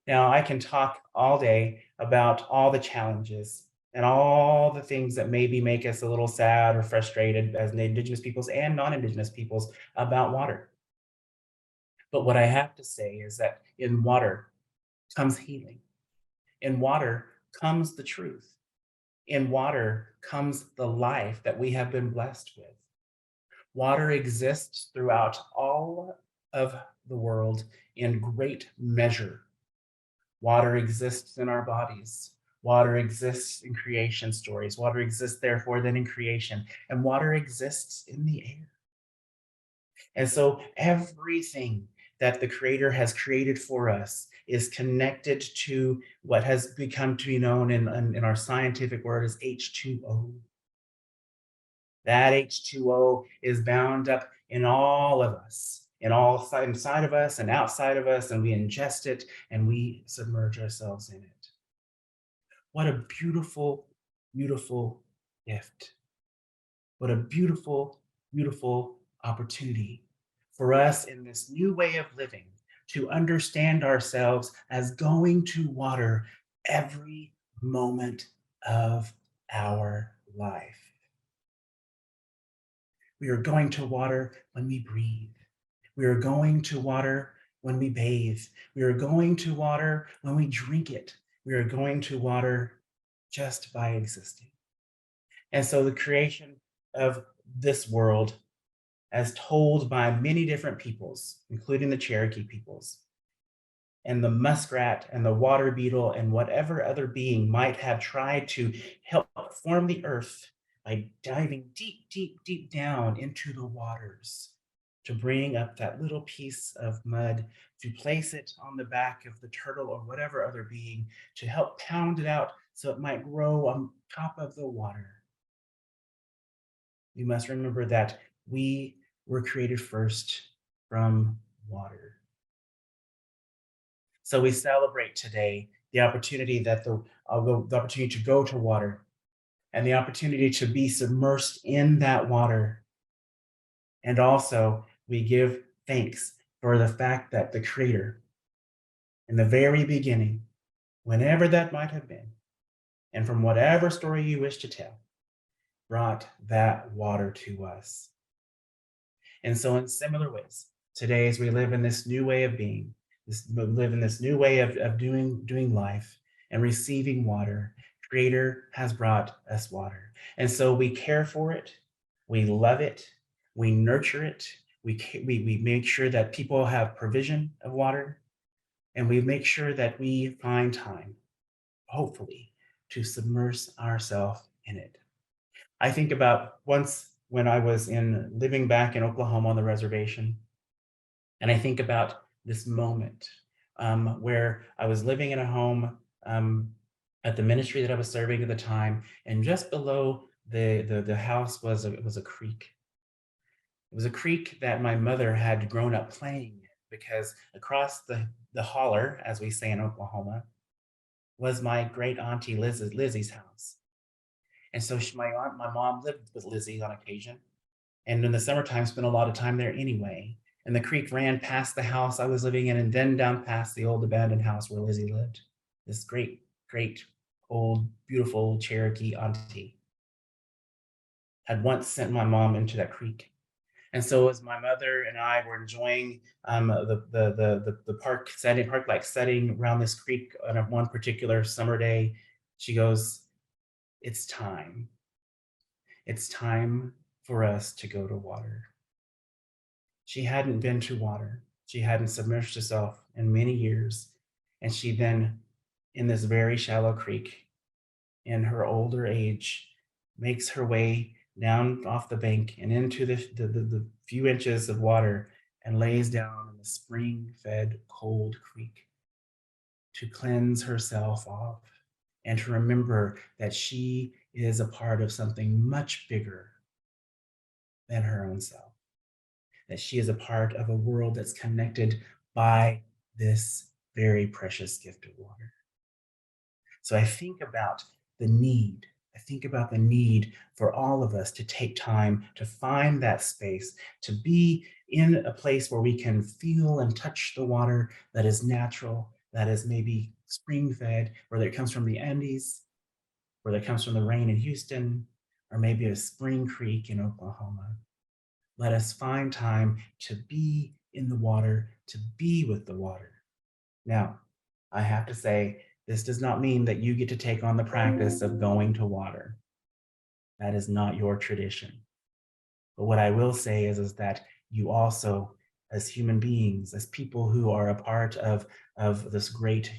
Now, I can talk all day about all the challenges and all the things that maybe make us a little sad or frustrated as Indigenous peoples and non-Indigenous peoples about water. But what I have to say is that in water comes healing. In water comes the truth. In water comes the life that we have been blessed with. Water exists throughout all of the world in great measure. Water exists in our bodies. Water exists in creation stories. Water exists, therefore, then in creation. And water exists in the air. And so everything that the Creator has created for us is connected to what has become to be known in our scientific word as H2O. That H2O is bound up in all of us, inside of us and outside of us, and we ingest it and we submerge ourselves in it. What a beautiful, beautiful gift. What a beautiful, beautiful opportunity for us in this new way of living to understand ourselves as going to water every moment of our life. We are going to water when we breathe. We are going to water when we bathe. We are going to water when we drink it. We are going to water just by existing. And so the creation of this world, as told by many different peoples, including the Cherokee peoples, and the muskrat and the water beetle and whatever other being might have tried to help form the earth by diving deep, deep, deep down into the waters to bring up that little piece of mud, to place it on the back of the turtle or whatever other being, to help pound it out so it might grow on top of the water. We must remember that we were created first from water. So we celebrate today the opportunity that the opportunity to go to water and the opportunity to be submersed in that water. And also we give thanks for the fact that the Creator, in the very beginning, whenever that might have been, and from whatever story you wish to tell, brought that water to us. And so in similar ways, today as we live in this new way of being, live in this new way of doing life and receiving water, Creator has brought us water. And so we care for it, we love it, we nurture it, we make sure that people have provision of water, and we make sure that we find time, hopefully, to submerge ourselves in it. I think about once when I was in living back in Oklahoma on the reservation, and I think about this moment where I was living in a home at the ministry that I was serving at the time, and just below the house was a creek. It was a creek that my mother had grown up playing in because across the holler, as we say in Oklahoma, was my great auntie Lizzie's house. And so my mom lived with Lizzie on occasion, and in the summertime spent a lot of time there anyway. And the creek ran past the house I was living in and then down past the old abandoned house where Lizzie lived. This great, great, old, beautiful Cherokee auntie had once sent my mom into that creek. And so as my mother and I were enjoying the park-like setting around this creek on one particular summer day, she goes, "It's time. It's time for us to go to water." She hadn't been to water. She hadn't submerged herself in many years. And she then, in this very shallow creek, in her older age, makes her way down off the bank and into the few inches of water and lays down in the spring fed cold creek to cleanse herself off and to remember that she is a part of something much bigger than her own self, that she is a part of a world that's connected by this very precious gift of water. So I think about the need. I think about the need for all of us to take time to find that space, to be in a place where we can feel and touch the water that is natural, that is maybe spring-fed, whether it comes from the Andes, whether it comes from the rain in Houston, or maybe a spring creek in Oklahoma. Let us find time to be in the water, to be with the water. Now, I have to say, this does not mean that you get to take on the practice of going to water. That is not your tradition. But what I will say is that you also, as human beings, as people who are a part of this great,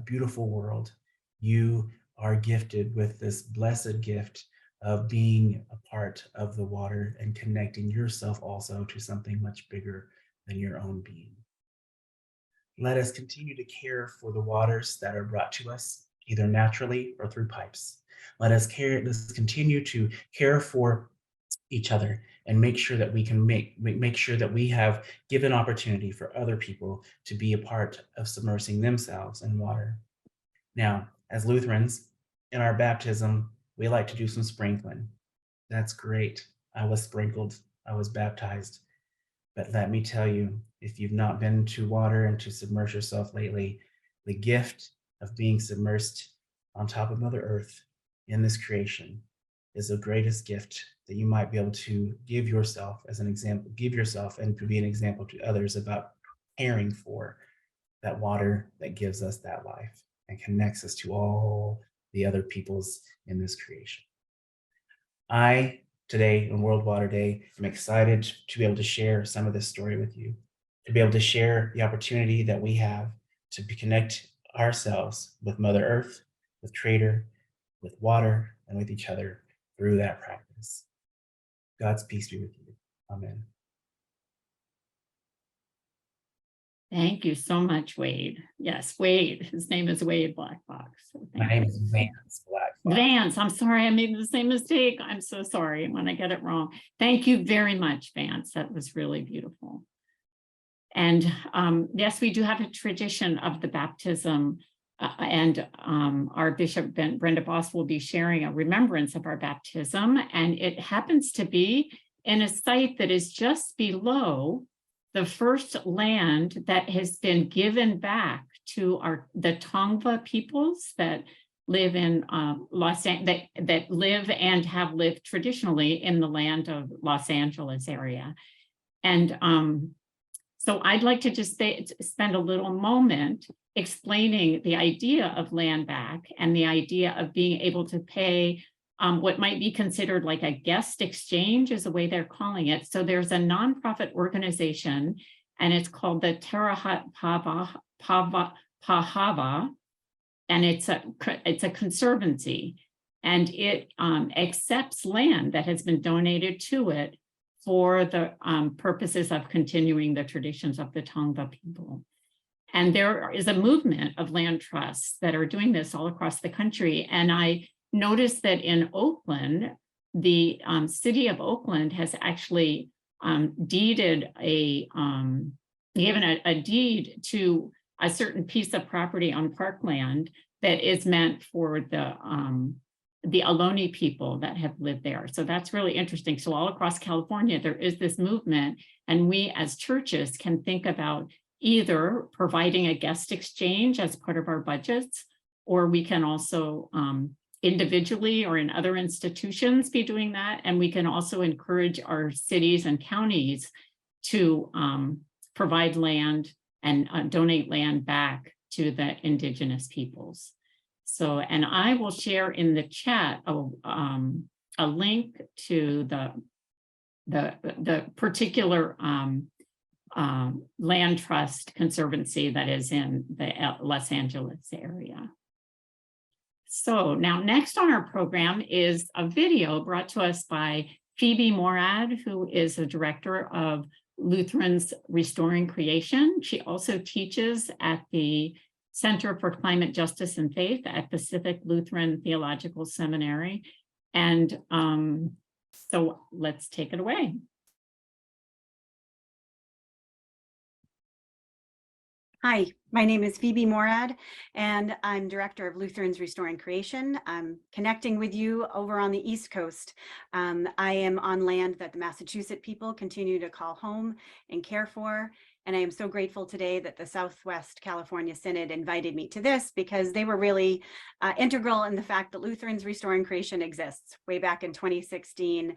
beautiful world, you are gifted with this blessed gift of being a part of the water and connecting yourself also to something much bigger than your own being. Let us continue to care for the waters that are brought to us, either naturally or through pipes. Let's continue to care for each other and make sure that we can make sure that we have given opportunity for other people to be a part of submersing themselves in water. Now, as Lutherans, in our baptism, we like to do some sprinkling. That's great. I was sprinkled, I was baptized. But let me tell you, if you've not been to water and to submerge yourself lately, the gift of being submersed on top of Mother Earth in this creation is the greatest gift that you might be able to give yourself as an example, give yourself and to be an example to others about caring for that water that gives us that life and connects us to all the other peoples in this creation. I, today on World Water Day, am excited to be able to share some of this story with you, to be able to share the opportunity that we have to connect ourselves with Mother Earth, with Creator, with water, and with each other through that practice. God's peace be with you. Amen. Thank you so much, Wade. Yes, Wade. His name is Wade Blackfox. So My name is Vance Blackfox. Vance, I'm sorry, I made the same mistake. I'm so sorry when I get it wrong. Thank you very much, Vance. That was really beautiful. And yes, we do have a tradition of the baptism, and our Bishop Brenda Boss will be sharing a remembrance of our baptism, and it happens to be in a site that is just below the first land that has been given back to the Tongva peoples that live in that live and have lived traditionally in the land of Los Angeles area. And so I'd like to just spend a little moment explaining the idea of land back and the idea of being able to pay what might be considered like a guest exchange is the way they're calling it. So there's a nonprofit organization, and it's called the Tarahat Pahava, and it's a conservancy, and it accepts land that has been donated to it for the purposes of continuing the traditions of the Tongva people. And there is a movement of land trusts that are doing this all across the country. And I noticed that in Oakland, the city of Oakland has actually given a deed to a certain piece of property on parkland that is meant for the Ohlone people that have lived there. So that's really interesting. So all across California, there is this movement, and we as churches can think about either providing a guest exchange as part of our budgets, or we can also individually or in other institutions be doing that. And we can also encourage our cities and counties to provide land and donate land back to the Indigenous peoples. So, and I will share in the chat a link to the particular land trust conservancy that is in the Los Angeles area. So now next on our program is a video brought to us by Phoebe Morad, who is a director of Lutherans Restoring Creation. She also teaches at the Center for Climate Justice and Faith at Pacific Lutheran Theological Seminary. And so let's take it away. Hi, my name is Phoebe Morad, and I'm Director of Lutherans Restoring Creation. I'm connecting with you over on the East Coast. I am on land that the Massachusetts people continue to call home and care for, And I am so grateful today that the Southwest California Synod invited me to this, because they were really integral in the fact that Lutherans Restoring Creation exists. Way back in 2016,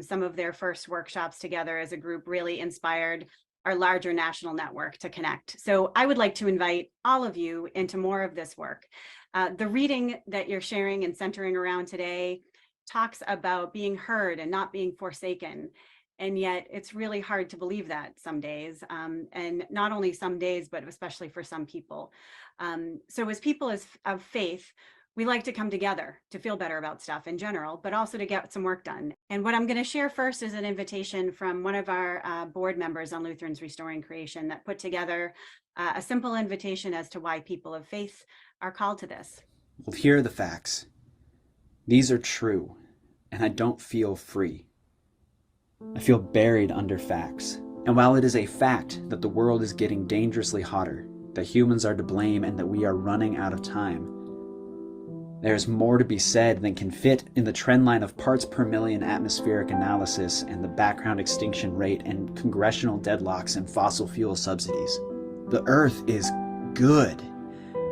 some of their first workshops together as a group really inspired our larger national network to connect. So I would like to invite all of you into more of this work. The reading that you're sharing and centering around today talks about being heard and not being forsaken. And yet it's really hard to believe that some days, and not only some days, but especially for some people. So as people of faith, we like to come together to feel better about stuff in general, but also to get some work done. And what I'm going to share first is an invitation from one of our board members on Lutherans Restoring Creation that put together a simple invitation as to why people of faith are called to this. Well, here are the facts. These are true, and I don't feel free. I feel buried under facts. And while it is a fact that the world is getting dangerously hotter, that humans are to blame, and that we are running out of time, there is more to be said than can fit in the trend line of parts per million atmospheric analysis and the background extinction rate and congressional deadlocks and fossil fuel subsidies. The Earth is good.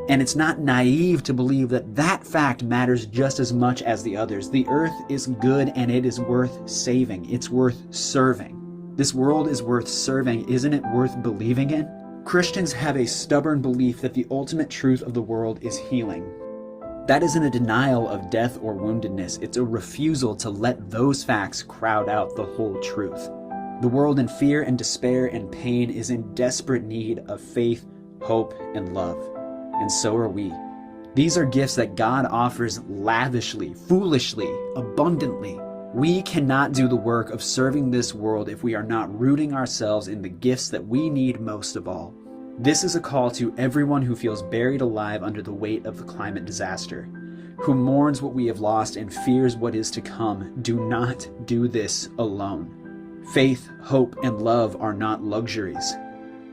And it's not naive to believe that that fact matters just as much as the others. The Earth is good, and it is worth saving. It's worth serving. This world is worth serving. Isn't it worth believing in? Christians have a stubborn belief that the ultimate truth of the world is healing. That isn't a denial of death or woundedness. It's a refusal to let those facts crowd out the whole truth. The world in fear and despair and pain is in desperate need of faith, hope, and love. And so are we. These are gifts that God offers lavishly, foolishly, abundantly. We cannot do the work of serving this world if we are not rooting ourselves in the gifts that we need most of all. This is a call to everyone who feels buried alive under the weight of the climate disaster, who mourns what we have lost and fears what is to come. Do not do this alone. Faith, hope, and love are not luxuries.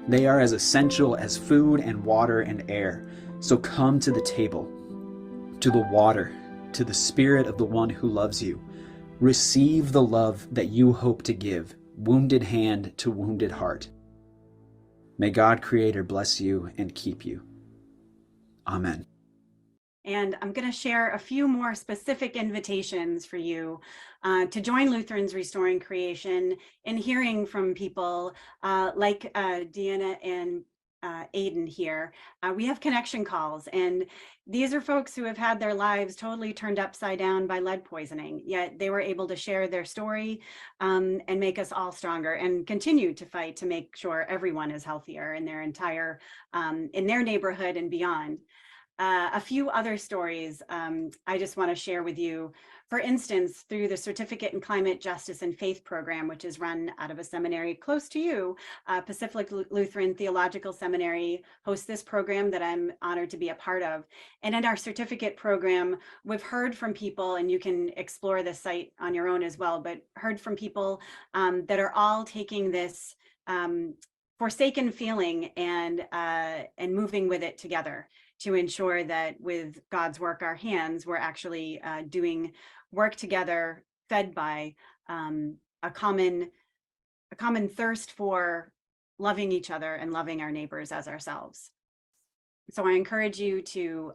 They are as essential as food and water and air. So come to the table, to the water, to the spirit of the one who loves you. Receive the love that you hope to give, wounded hand to wounded heart. May God Creator bless you and keep you. Amen. And I'm going to share a few more specific invitations for you to join Lutherans Restoring Creation and hearing from people like Deanna and Aiden here. We have connection calls, and these are folks who have had their lives totally turned upside down by lead poisoning, yet they were able to share their story and make us all stronger and continue to fight to make sure everyone is healthier in their entire, in their neighborhood and beyond. A few other stories I just want to share with you. For instance, through the Certificate in Climate Justice and Faith program, which is run out of a seminary close to you, Pacific Lutheran Theological Seminary hosts this program that I'm honored to be a part of. And in our certificate program, we've heard from people, and you can explore this site on your own as well, but heard from people that are all taking this forsaken feeling and moving with it together, to ensure that with God's work, our hands, we're actually doing work together, fed by a common thirst for loving each other and loving our neighbors as ourselves. So I encourage you to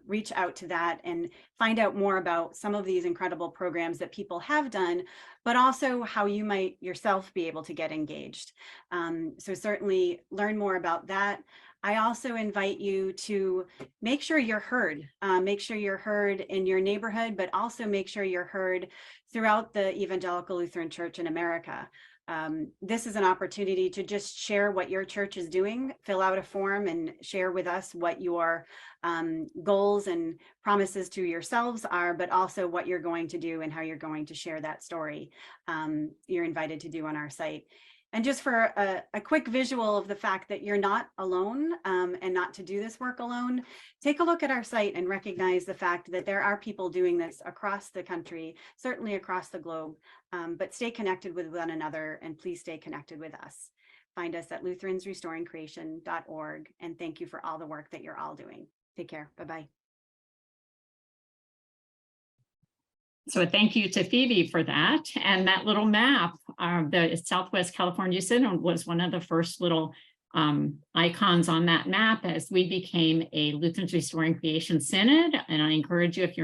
reach out to that and find out more about some of these incredible programs that people have done, but also how you might yourself be able to get engaged. So certainly learn more about that. I also invite you to make sure you're heard. Make sure you're heard in your neighborhood, but also make sure you're heard throughout the Evangelical Lutheran Church in America. This is an opportunity to just share what your church is doing, fill out a form and share with us what your goals and promises to yourselves are, but also what you're going to do and how you're going to share that story. You're invited to do on our site. And just for a quick visual of the fact that you're not alone and not to do this work alone, take a look at our site and recognize the fact that there are people doing this across the country, certainly across the globe, but stay connected with one another, and please stay connected with us. Find us at lutheransrestoringcreation.org, and thank you for all the work that you're all doing. Take care. Bye-bye. So thank you to Phoebe for that. And that little map, the Southwest California Synod was one of the first little icons on that map as we became a Lutherans Restoring Creation Synod. And I encourage you, if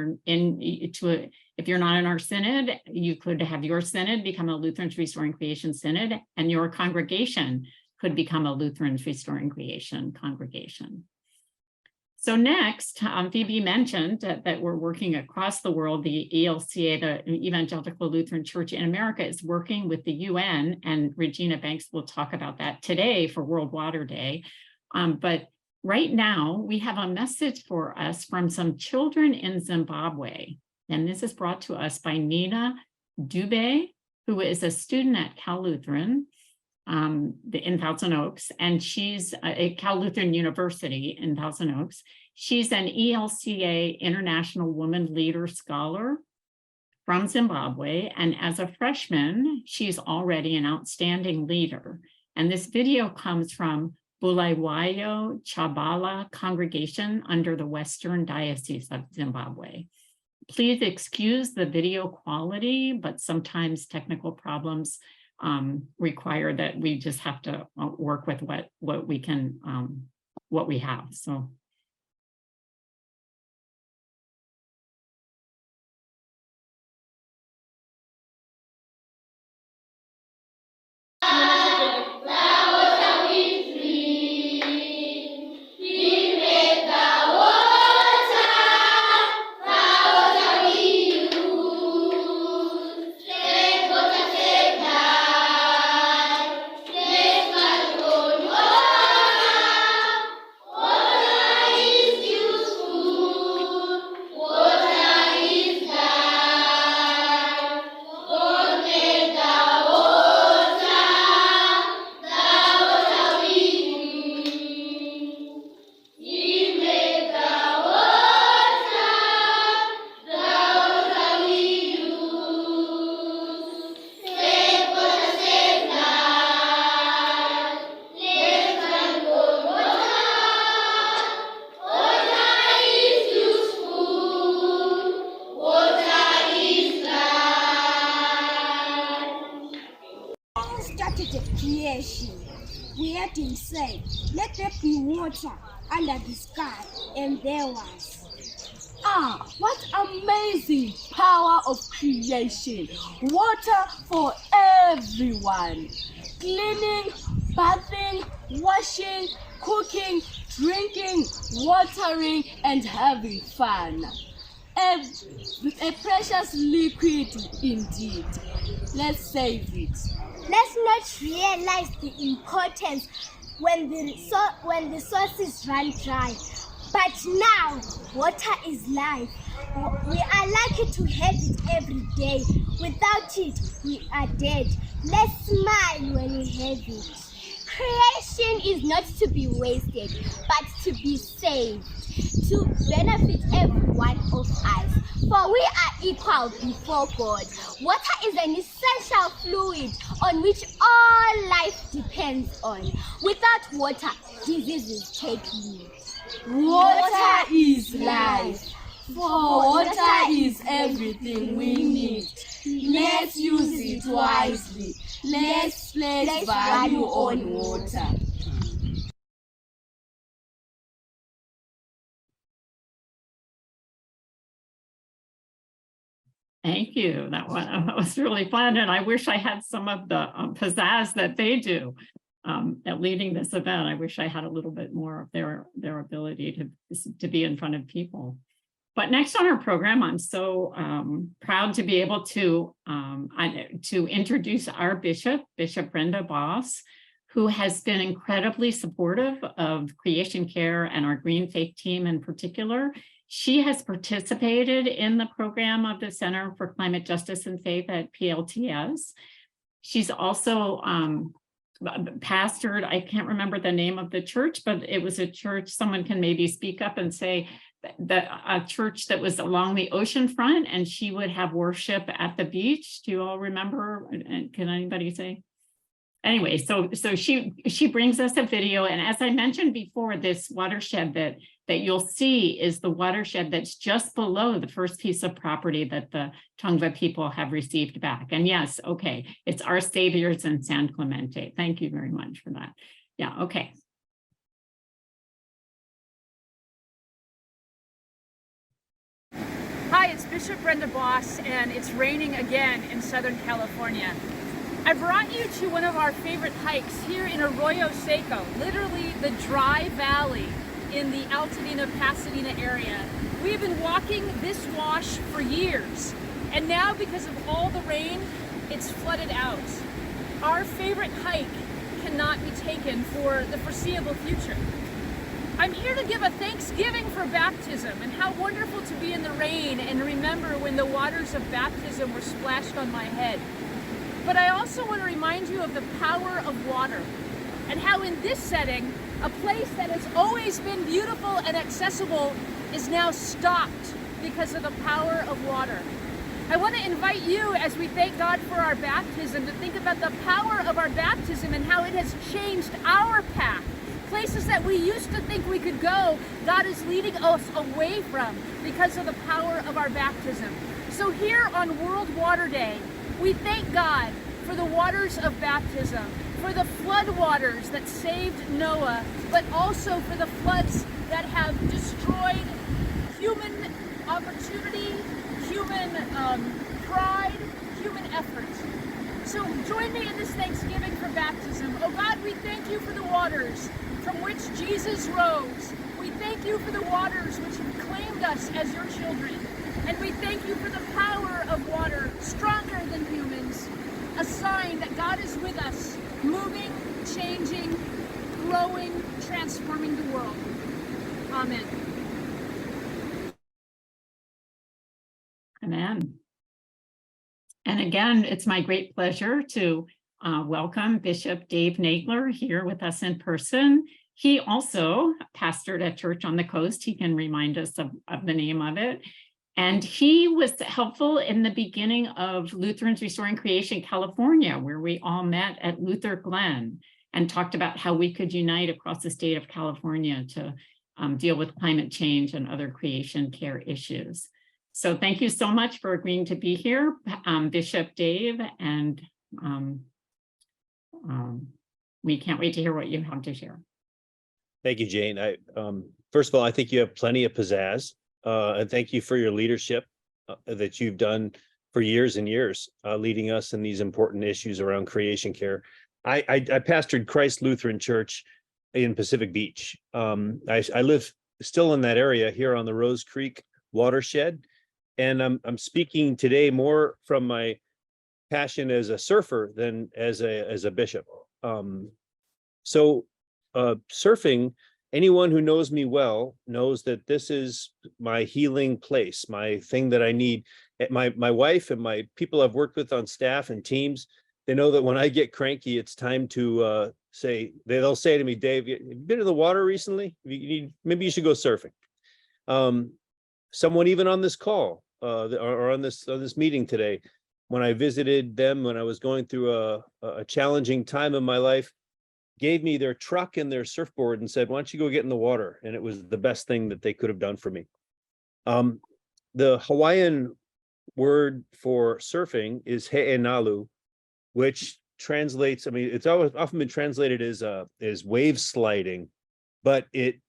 you're not in our synod, you could have your synod become a Lutherans Restoring Creation Synod, and your congregation could become a Lutherans Restoring Creation congregation. So next, Phoebe mentioned that we're working across the world. The ELCA, the Evangelical Lutheran Church in America, is working with the UN, and Regina Banks will talk about that today for World Water Day. But right now, we have a message for us from some children in Zimbabwe. And this is brought to us by Nina Dube, who is a student at Cal Lutheran in Thousand Oaks, and she's at Cal Lutheran University in Thousand Oaks. She's an ELCA International Woman Leader Scholar from Zimbabwe, and as a freshman, she's already an outstanding leader. And this video comes from Bulawayo Tshabala Congregation under the Western Diocese of Zimbabwe. Please excuse the video quality, but sometimes technical problems require that we just have to work with what we can, what we have. So. We heard him say, "Let there be water under the sky," and there was. Ah, what amazing power of creation. Water for everyone. Cleaning, bathing, washing, cooking, drinking, watering, and having fun. A precious liquid indeed. Let's save it. Let's not realize the importance when the sources run dry. But now, water is life. We are lucky to have it every day. Without it, we are dead. Let's smile when we have it. Creation is not to be wasted, but to be saved, to benefit every one of us. For we are equal before God. Water is an essential fluid on which all life depends on. Without water, diseases take root. Water is life. For water is everything we need. Let's use it wisely. Let's place value on water. Thank you. That was really fun. And I wish I had some of the pizzazz that they do at leading this event. I wish I had a little bit more of their ability to be in front of people. But next on our program, I'm so proud to be able to introduce our Bishop Brenda Boss, who has been incredibly supportive of Creation Care and our Green Faith team in particular. She has participated in the program of the Center for Climate Justice and Faith at PLTS. She's also pastored, I can't remember the name of the church, but it was a church, someone can maybe speak up and say, a church that was along the ocean front, and she would have worship at the beach. Do you all remember? And can anybody say? Anyway, so she brings us a video, and as I mentioned before, this watershed that you'll see is the watershed that's just below the first piece of property that the Tongva people have received back. And yes, okay, it's Our Saviors in San Clemente. Thank you very much for that. Yeah, okay. it's Bishop Brenda Boss, and it's raining again in Southern California. I brought you to one of our favorite hikes here in Arroyo Seco, literally the dry valley in the Altadena, Pasadena area. We've been walking this wash for years, and now because of all the rain, it's flooded out. Our favorite hike cannot be taken for the foreseeable future. I'm here to give a thanksgiving for baptism and how wonderful to be in the rain and remember when the waters of baptism were splashed on my head. But I also want to remind you of the power of water and how in this setting, a place that has always been beautiful and accessible is now stopped because of the power of water. I want to invite you, as we thank God for our baptism, to think about the power of our baptism and how it has changed our path. Places that we used to think we could go, God is leading us away from because of the power of our baptism. So here on World Water Day, we thank God for the waters of baptism, for the flood waters that saved Noah, but also for the floods that have destroyed human opportunity, human pride, human effort. So join me in this thanksgiving for baptism. Oh God, we thank you for the waters from which Jesus rose. We thank you for the waters which have claimed us as your children. And we thank you for the power of water, stronger than humans, a sign that God is with us, moving, changing, growing, transforming the world. Amen. Amen. And again, it's my great pleasure to welcome Bishop Dave Nagler here with us in person. He also pastored a church on the coast. He can remind us of the name of it. And he was helpful in the beginning of Lutherans Restoring Creation California, where we all met at Luther Glen and talked about how we could unite across the state of California to deal with climate change and other creation care issues. So thank you so much for agreeing to be here, Bishop Dave, and we can't wait to hear what you have to share. Thank you, Jane. First of all, I think you have plenty of pizzazz, and thank you for your leadership that you've done for years and years, leading us in these important issues around creation care. I pastored Christ Lutheran Church in Pacific Beach. I live still in that area here on the Rose Creek watershed, and I'm speaking today more from my passion as a surfer than as a bishop. Surfing, anyone who knows me well knows that this is my healing place, my thing that I need. My wife and my people I've worked with on staff and teams, they know that when I get cranky, it's time to they'll say to me, Dave, have you been in the water recently? Maybe you should go surfing. Someone even on this call or on this meeting today, when I visited them, when I was going through a challenging time in my life, gave me their truck and their surfboard and said, why don't you go get in the water? And it was the best thing that they could have done for me. The Hawaiian word for surfing is he'enalu, which translates, I mean, it's often been translated as wave sliding, but it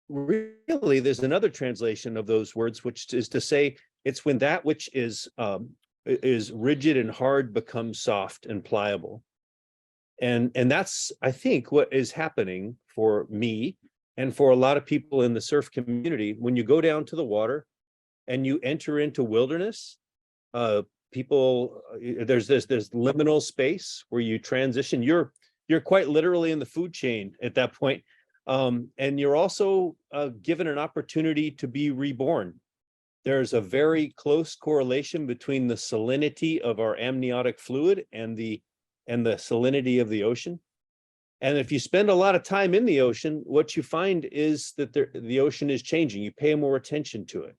really, there's another translation of those words, which is to say it's when that which is rigid and hard becomes soft and pliable. And that's, I think, what is happening for me and for a lot of people in the surf community. When you go down to the water and you enter into wilderness, there's liminal space where you transition. You're quite literally in the food chain at that point. And you're also given an opportunity to be reborn. There's a very close correlation between the salinity of our amniotic fluid and the salinity of the ocean. And if you spend a lot of time in the ocean, what you find is that the ocean is changing. You pay more attention to it.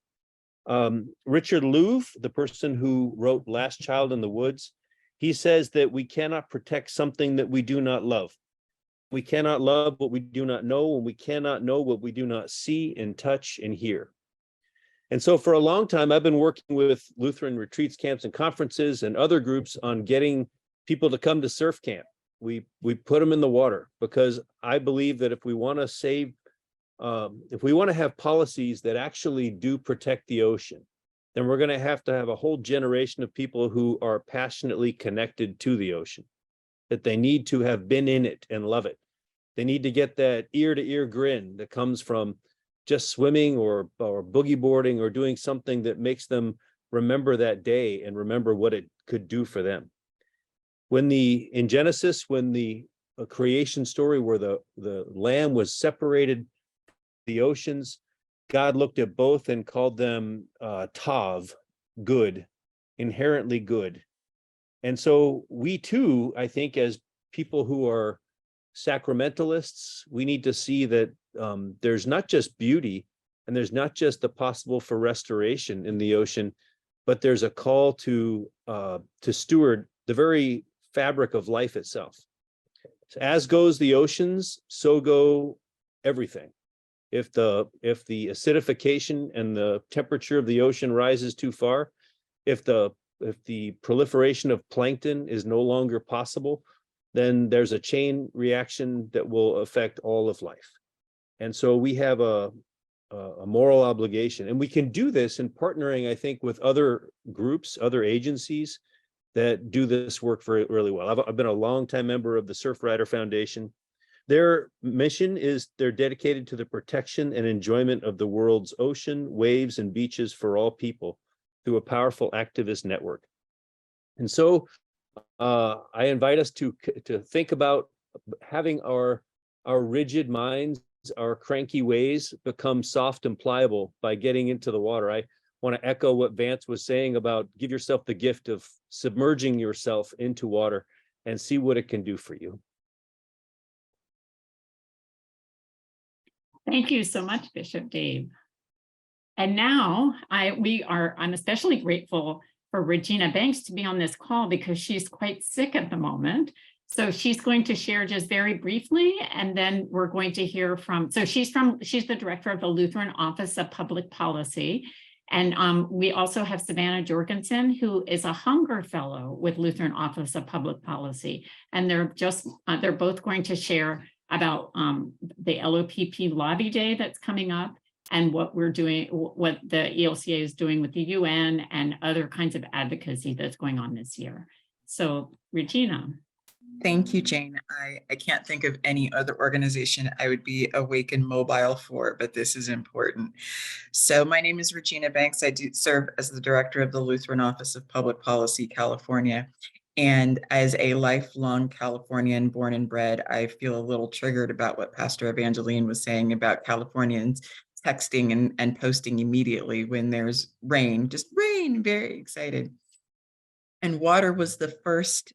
Richard Louv, the person who wrote Last Child in the Woods, he says that we cannot protect something that we do not love. We cannot love what we do not know, and we cannot know what we do not see and touch and hear. And so for a long time, I've been working with Lutheran retreats, camps, and conferences and other groups on getting people to come to surf camp. We put them in the water because I believe that if we want to have policies that actually do protect the ocean, then we're going to have a whole generation of people who are passionately connected to the ocean, that they need to have been in it and love it. They need to get that ear-to-ear grin that comes from just swimming or boogie boarding or doing something that makes them remember that day and remember what it could do for them. In Genesis, when the creation story where the Lamb was separated the oceans, God looked at both and called them tav, good, inherently good. And so we too, I think, as people who are sacramentalists, we need to see that there's not just beauty and there's not just the possible for restoration in the ocean, but there's a call to steward the very fabric of life itself. So as goes the oceans, so go everything. If the acidification and the temperature of the ocean rises too far, if the proliferation of plankton is no longer possible, then there's a chain reaction that will affect all of life. And so we have a moral obligation, and we can do this in partnering, I think, with other groups, other agencies that do this work really well. I've been a longtime member of the Surfrider Foundation. Their mission is they're dedicated to the protection and enjoyment of the world's ocean, waves, and beaches for all people through a powerful activist network. And so I invite us to think about having our rigid minds, our cranky ways become soft and pliable by getting into the water. I want to echo what Vance was saying about give yourself the gift of submerging yourself into water and see what it can do for you. Thank you so much, Bishop Dave. And now I'm especially grateful for Regina Banks to be on this call because she's quite sick at the moment. So she's going to share just very briefly, and then we're going to hear from, she's the director of the Lutheran Office of Public Policy. And we also have Savannah Jorgensen, who is a Hunger Fellow with Lutheran Office of Public Policy. And they're both going to share about the LOPP Lobby Day that's coming up and what we're doing, what the ELCA is doing with the UN and other kinds of advocacy that's going on this year. So Regina. Thank you, Jane. I can't think of any other organization I would be awake and mobile for, but this is important. So my name is Regina Banks. I do serve as the director of the Lutheran Office of Public Policy, California. And as a lifelong Californian born and bred, I feel a little triggered about what Pastor Evangeline was saying about Californians texting and posting immediately when there's rain, just rain, very excited. And water was the first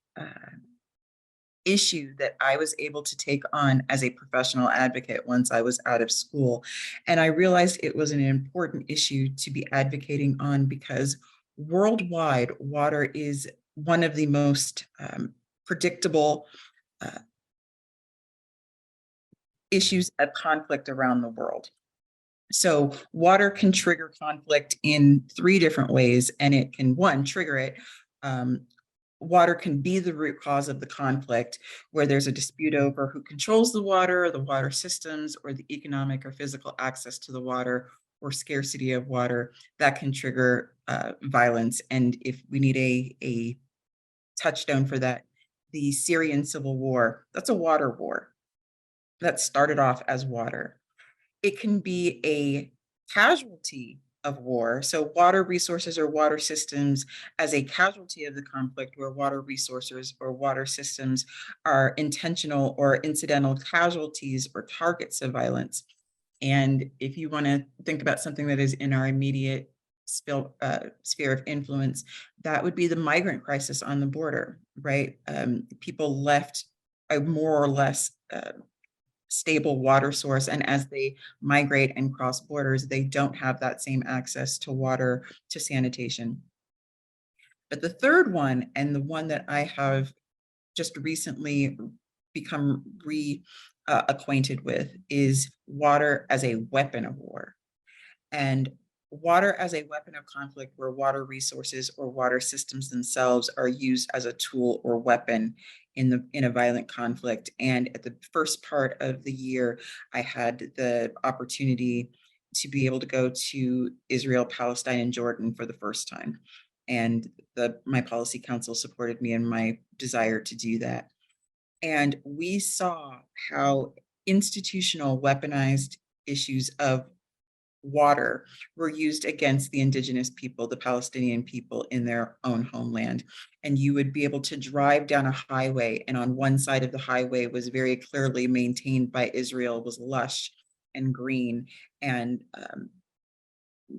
issue that I was able to take on as a professional advocate once I was out of school. And I realized it was an important issue to be advocating on because worldwide, water is one of the most predictable issues of conflict around the world. So water can trigger conflict in 3 different ways, and it can, one, trigger it. Water can be the root cause of the conflict, where there's a dispute over who controls the water systems, or the economic or physical access to the water, or scarcity of water. That can trigger violence. And if we need a touchstone for that, the Syrian civil war, that's a water war that started off as water. It can be a casualty of war. So water resources or water systems as a casualty of the conflict, where water resources or water systems are intentional or incidental casualties or targets of violence. And if you want to think about something that is in our immediate sphere of influence, that would be the migrant crisis on the border, right? People left a more or less stable water source, and as they migrate and cross borders, they don't have that same access to water, to sanitation. But the third one, and the one that I have just recently become acquainted with, is water as a weapon of war. And water as a weapon of conflict, where water resources or water systems themselves are used as a tool or weapon in a violent conflict. And at the first part of the year, I had the opportunity to be able to go to Israel, Palestine, and Jordan for the first time. And my policy council supported me in my desire to do that. And we saw how institutional weaponized issues of water were used against the indigenous people, the Palestinian people in their own homeland. And you would be able to drive down a highway, and on one side of the highway was very clearly maintained by Israel, was lush and green and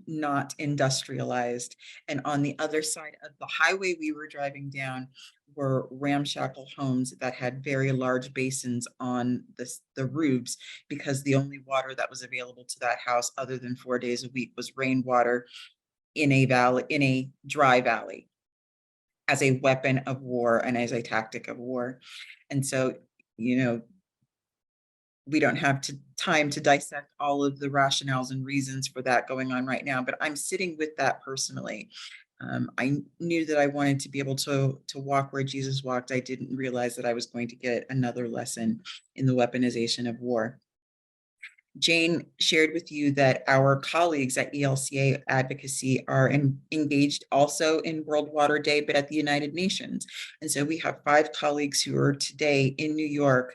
not industrialized. And on the other side of the highway we were driving down were ramshackle homes that had very large basins on the roofs, because the only water that was available to that house other than 4 days a week was rainwater in a valley, in a dry valley, as a weapon of war and as a tactic of war. And so, you know, we don't have time to dissect all of the rationales and reasons for that going on right now, but I'm sitting with that personally. I knew that I wanted to be able to walk where Jesus walked. I didn't realize that I was going to get another lesson in the weaponization of war. Jane shared with you that our colleagues at ELCA Advocacy are engaged also in World Water Day, but at the United Nations. And so we have 5 colleagues who are today in New York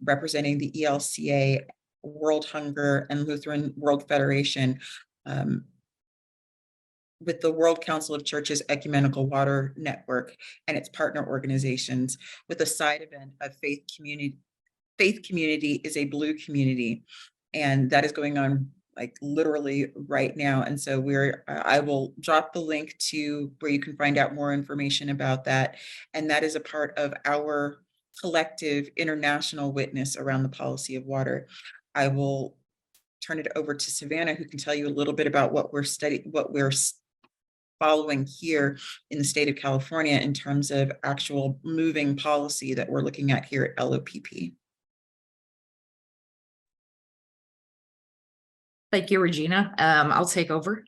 representing the ELCA, World Hunger, and Lutheran World Federation with the World Council of Churches Ecumenical Water Network and its partner organizations, with a side event of Faith Community. Faith Community is a blue community, and that is going on like literally right now. And so I will drop the link to where you can find out more information about that. And that is a part of our collective international witness around the policy of water. I will turn it over to Savannah, who can tell you a little bit about what we're following here in the state of California in terms of actual moving policy that we're looking at here at LOPP. Thank you, Regina. I'll take over.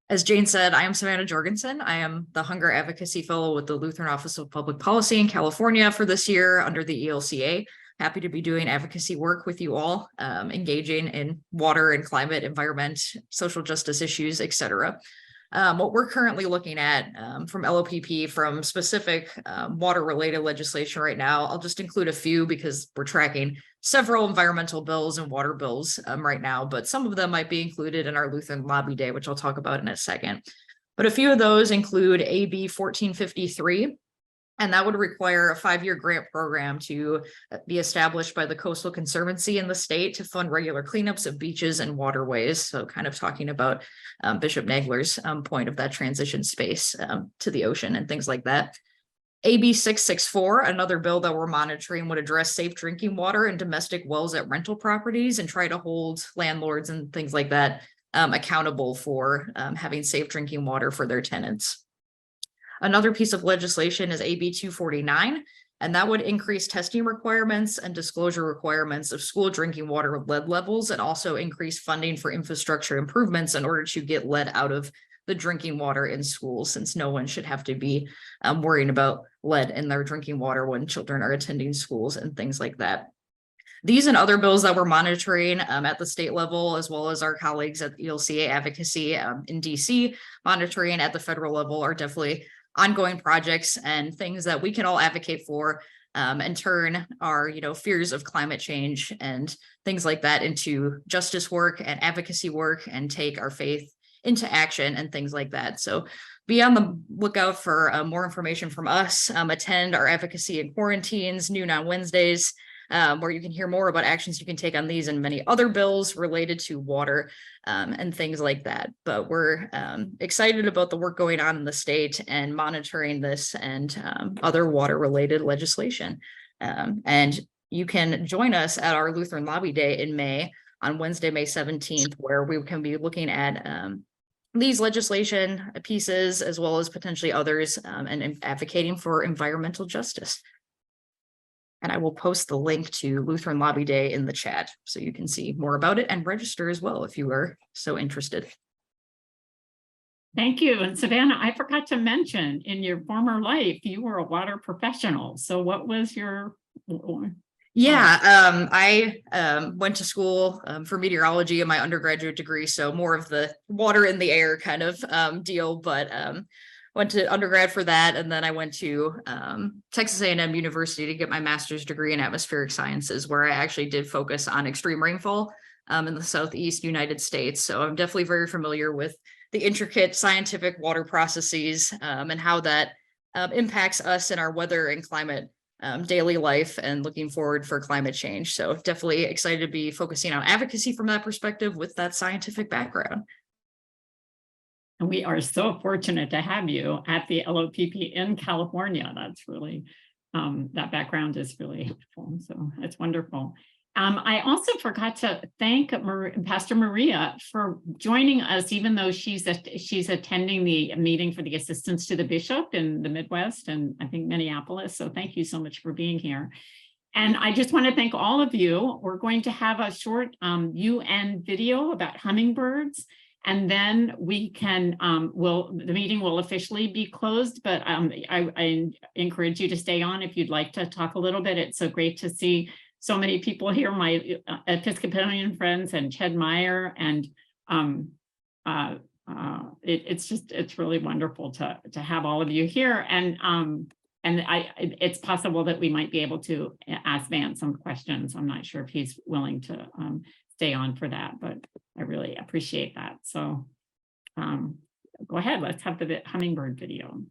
As Jane said, I am Savannah Jorgensen. I am the Hunger Advocacy Fellow with the Lutheran Office of Public Policy in California for this year under the ELCA. Happy to be doing advocacy work with you all, engaging in water and climate, environment, social justice issues, etc. What we're currently looking at from LOPP, from specific water-related legislation right now, I'll just include a few because we're tracking several environmental bills and water bills right now, but some of them might be included in our Lutheran Lobby Day, which I'll talk about in a second. But a few of those include AB 1453, and that would require a 5-year grant program to be established by the Coastal Conservancy in the state to fund regular cleanups of beaches and waterways. So kind of talking about Bishop Nagler's point of that transition space to the ocean and things like that. AB 664, another bill that we're monitoring, would address safe drinking water in domestic wells at rental properties and try to hold landlords and things like that accountable for having safe drinking water for their tenants. Another piece of legislation is AB 249, and that would increase testing requirements and disclosure requirements of school drinking water lead levels, and also increase funding for infrastructure improvements in order to get lead out of the drinking water in schools, since no one should have to be worrying about lead in their drinking water when children are attending schools and things like that. These and other bills that we're monitoring at the state level, as well as our colleagues at ELCA Advocacy in DC monitoring at the federal level, are definitely ongoing projects and things that we can all advocate for and turn our fears of climate change and things like that into justice work and advocacy work, and take our faith into action and things like that. So be on the lookout for more information from us. Attend our advocacy and quarantines noon on Wednesdays, where you can hear more about actions you can take on these and many other bills related to water and things like that. But we're excited about the work going on in the state and monitoring this and other water related legislation. And you can join us at our Lutheran Lobby Day in May on Wednesday, May 17th, where we can be looking at these legislation pieces, as well as potentially others, and advocating for environmental justice. And I will post the link to Lutheran Lobby Day in the chat so you can see more about it and register as well if you are so interested. Thank you. And Savannah, I forgot to mention, in your former life, you were a water professional. So what was your... Yeah, I went to school for meteorology in my undergraduate degree, so more of the water in the air kind of deal, but went to undergrad for that, and then I went to Texas A&M University to get my master's degree in atmospheric sciences, where I actually did focus on extreme rainfall in the Southeast United States. So I'm definitely very familiar with the intricate scientific water processes and how that impacts us in our weather and climate daily life, and looking forward for climate change. So definitely excited to be focusing on advocacy from that perspective with that scientific background. And we are so fortunate to have you at the LOPP in California. That's really, that background is really helpful. So it's wonderful. I also forgot to thank Pastor Maria for joining us, even though she's attending the meeting for the assistance to the bishop in the Midwest and I think Minneapolis. So thank you so much for being here. And I just want to thank all of you. We're going to have a short UN video about hummingbirds, and then we can, the meeting will officially be closed, but I encourage you to stay on if you'd like to talk a little bit. It's so great to see so many people here, my Episcopalian friends and Ched Meyer, and it's really wonderful to have all of you here. And it's possible that we might be able to ask Vance some questions. I'm not sure if he's willing to stay on for that, but I really appreciate that. So go ahead, let's have the hummingbird video.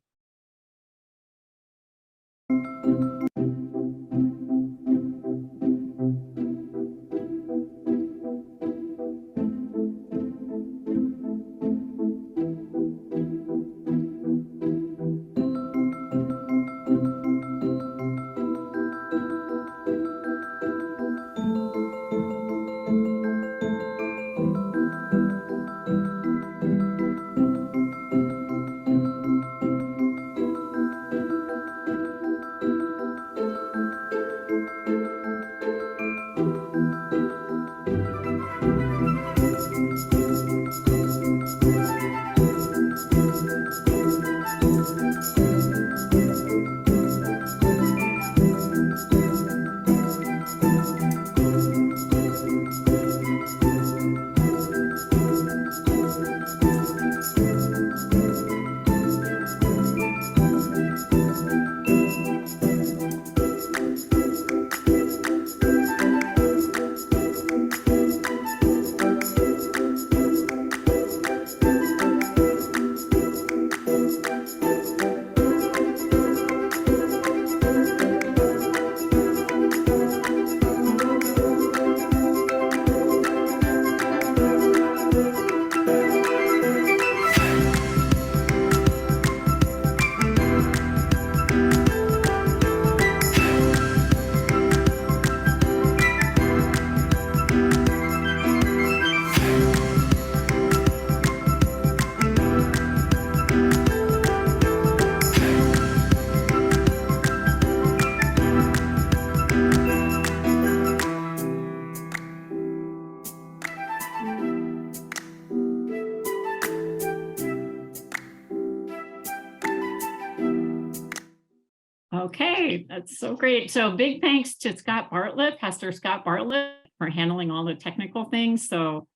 Okay, that's so great. So big thanks to Scott Bartlett, Pastor Scott Bartlett, for handling all the technical things. So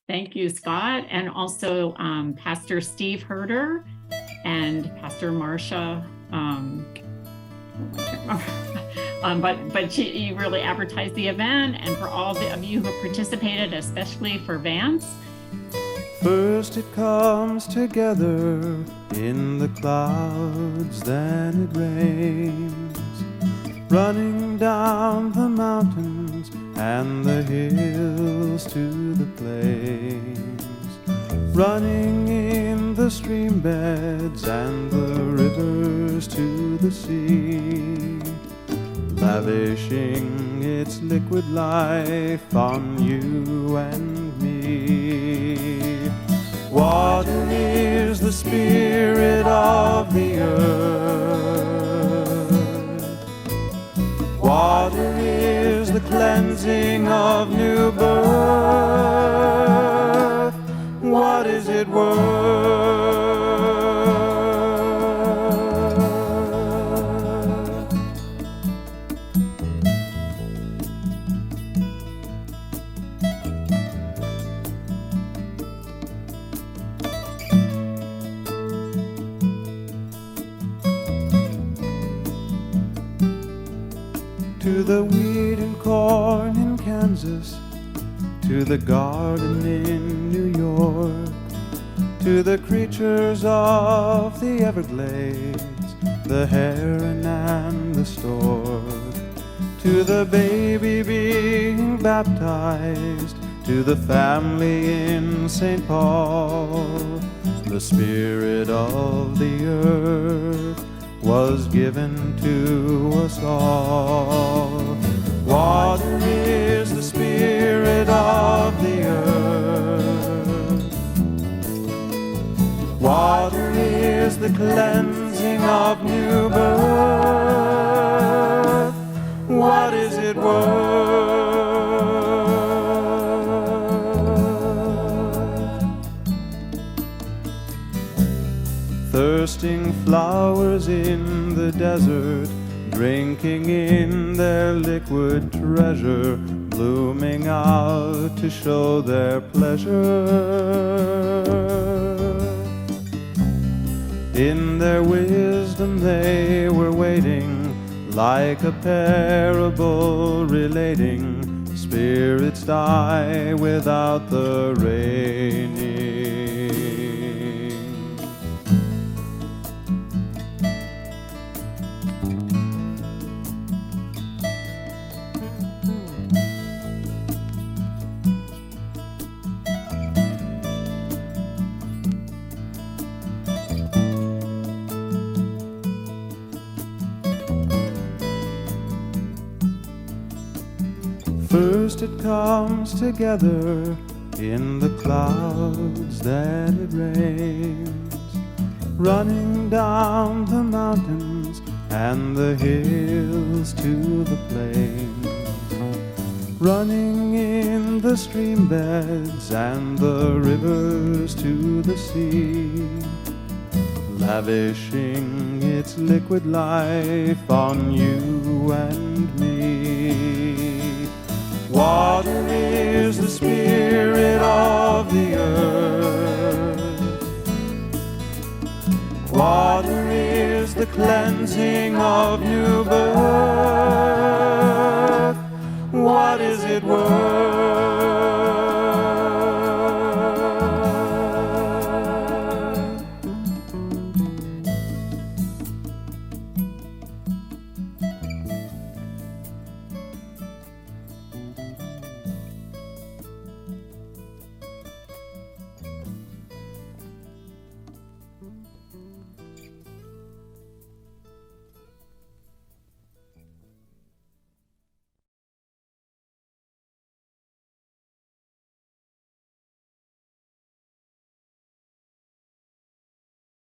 thank you, Scott. And also Pastor Steve Herder and Pastor Marcia. But you really advertised the event, and for all of you who participated, especially for Vance. First it comes together in the clouds, then it rains, running down the mountains and the hills to the plains, running in the stream beds and the rivers to the sea, lavishing its liquid life on you and me. Water is the spirit of the earth. Water is the cleansing of new birth. What is it worth? the wheat and corn in Kansas, to the garden in New York, to the creatures of the Everglades, the heron and the stork, to the baby being baptized, to the family in St. Paul. The spirit of the earth was given to us all. Water is the spirit of the earth. Water is the cleansing of new birth. What is it worth? Thirsting flowers in the desert, drinking in their liquid treasure, blooming out to show their pleasure. In their wisdom they were waiting, like a parable relating, spirits die without the raining. First it comes together in the clouds, then it rains, running down the mountains and the hills to the plains, running in the stream beds and the rivers to the sea, lavishing its liquid life on you and me. Water is the spirit of the earth. Water is the cleansing of new birth. What is it worth?